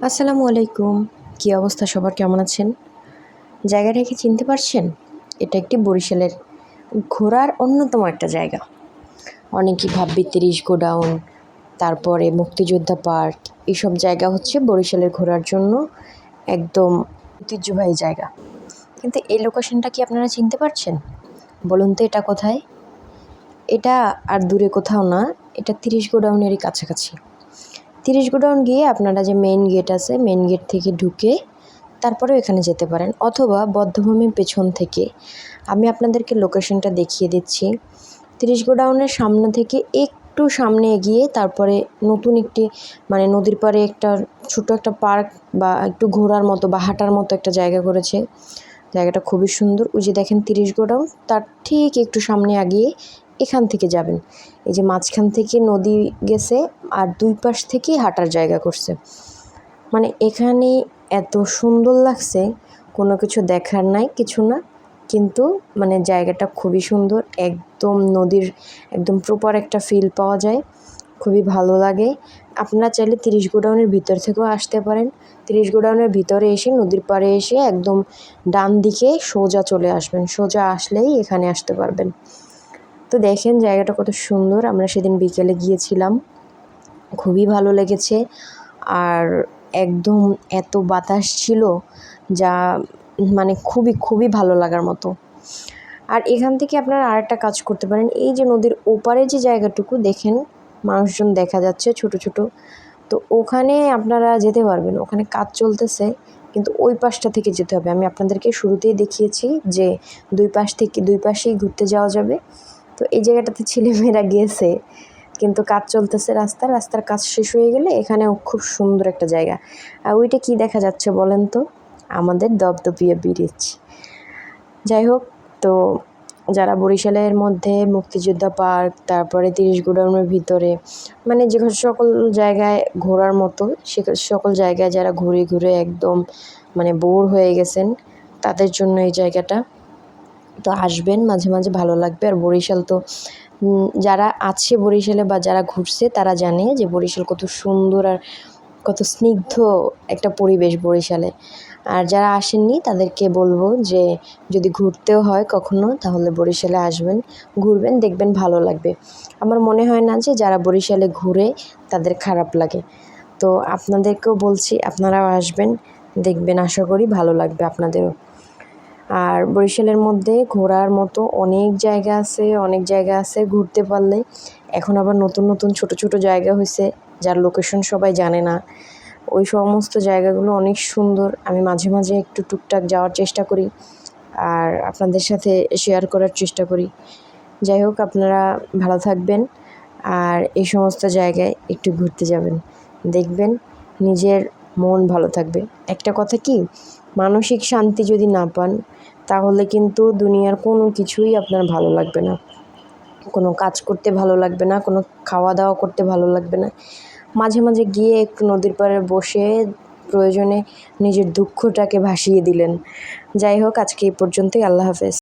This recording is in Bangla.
আসসালামু আলাইকুম। কী অবস্থা সবার, কেমন আছেন? জায়গাটা কি চিনতে পারছেন? এটা একটি বরিশালের ঘোরার অন্যতম একটা জায়গা। অনেকেই ভাববে ৩০ গোডাউন, তারপরে মুক্তিযোদ্ধা পার্ক, এইসব জায়গা হচ্ছে বরিশালের ঘোরার জন্য একদম ঐতিহ্যবাহী জায়গা। কিন্তু এই লোকেশনটা কি আপনারা চিনতে পারছেন? বলুন তো এটা কোথায়? এটা আর দূরে কোথাও না, এটা ৩০ গোডাউনেরই কাছাকাছি। ৩০ গোডাউন গিয়ে আপনারা যে মেইন গেট আছে, মেইন গেট থেকে ঢুকে তারপরেও এখানে যেতে পারেন, অথবা বধ্যভূমির পেছন থেকে আমি আপনাদেরকে লোকেশনটা দেখিয়ে দিচ্ছি। ৩০ গোডাউনের সামনে থেকে একটু সামনে এগিয়ে তারপরে নতুন একটি নদীর পাড়ে একটা ছোট একটা পার্ক বা একটু ঘোরার মতো বা হাঁটার মতো একটা জায়গা করেছে। জায়গাটা খুবই সুন্দর। ওই যে দেখেন ৩০ গোডাউন, তার ঠিক একটু সামনে আগিয়ে এখান থেকে যাবেন। এই যে মাঝখান থেকে নদী গেছে আর দুই পাশ থেকেই হাঁটার জায়গা করছে। এখানে এত সুন্দর লাগছে, কোনো কিছু দেখার নাই, কিছু না, কিন্তু জায়গাটা খুবই সুন্দর। একদম নদীর একদম প্রপার একটা ফিল পাওয়া যায়, খুবই ভালো লাগে। আপনারা চাইলে ৩০ গোডাউনের ভিতর থেকেও আসতে পারেন। ৩০ গোডাউনের ভিতরে এসে নদীর পাড়ে এসে একদম ডান দিকে সোজা চলে আসবেন, সোজা আসলেই এখানে আসতে পারবেন। তো দেখেন জায়গাটা কত সুন্দর। আমরা সেদিন বিকেলে গিয়েছিলাম, খুবই ভালো লেগেছে। আর একদম এত বাতাস ছিল যা খুবই খুবই ভালো লাগার মতো। আর এখান থেকে আপনারা আরেকটা কাজ করতে পারেন, এই যে নদীর ওপারে যে জায়গাটুকু দেখেন মানুষজন দেখা যাচ্ছে ছোট ছোট, তো ওখানে আপনারা যেতে পারবেন। ওখানে কাজ চলতেছে, কিন্তু ওই পাশটা থেকে যেতে হবে। আমি আপনাদেরকে শুরুতেই দেখিয়েছি যে দুই পাশেই ঘুরতে যাওয়া যাবে। তো এই জায়গাটাতে ছেলেমেয়েরা গিয়েছে, কিন্তু কাজ চলতেছে, রাস্তার কাজ শেষ হয়ে গেলে এখানেও খুব সুন্দর একটা জায়গা। আর ওইটা কি দেখা যাচ্ছে বলেন তো? আমাদের দপদপিয়া ব্রিজ। যাই হোক, তো যারা বরিশালের মধ্যে মুক্তিযোদ্ধা পার্ক, তারপরে ৩০ গোডাউনের ভিতরে যে সকল জায়গায় ঘোরার মতো, সে সকল জায়গায় যারা ঘুরে ঘুরে একদম বোর হয়ে গেছেন, তাদের জন্য এই জায়গাটা। তো আসবেন, মাঝে মাঝে ভালো লাগবে। আর বরিশাল তো যারা আছে বরিশালে বা যারা ঘুরছে তারা জানে যে বরিশাল কত সুন্দর আর কত স্নিগ্ধ একটা পরিবেশ বরিশালে। আর যারা আসেননি তাদেরকে বলবো যে যদি ঘুরতেও হয় কখনো, তাহলে বরিশালে আসবেন, ঘুরবেন, দেখবেন ভালো লাগবে। আমার মনে হয় না যে যারা বরিশালে ঘুরে তাদের খারাপ লাগে। তো আপনাদেরকেও বলছি, আপনারাও আসবেন, দেখবেন, আশা করি ভালো লাগবে আপনাদেরও। আর বরিশালের মধ্যে ঘোরার মতো অনেক জায়গা আছে ঘুরতে পারলে। এখন আবার নতুন নতুন ছোট ছোট জায়গা হয়েছে, যার লোকেশন সবাই জানে না। ওই সমস্ত জায়গাগুলো অনেক সুন্দর। আমি মাঝে মাঝে একটু টুকটাক যাওয়ার চেষ্টা করি আর আপনাদের সাথে শেয়ার করার চেষ্টা করি। যাই হোক, আপনারা ভালো থাকবেন আর এই সমস্ত জায়গায় একটু ঘুরতে যাবেন, দেখবেন নিজের মন ভালো থাকবে। একটা কথা কি, মানসিক শান্তি যদি না পান, তাহলে কিন্তু দুনিয়ার কোনো কিছুই আপনার ভালো লাগবে না। কোনো কাজ করতে ভালো লাগবে না, কোনো খাওয়া দাওয়া করতে ভালো লাগবে না। মাঝে মাঝে গিয়ে একটু নদীর পাড়ে বসে প্রয়োজনে নিজের দুঃখটাকে ভাসিয়ে দিলেন। যাই হোক, আজকে এই পর্যন্তই। আল্লাহ হাফেজ।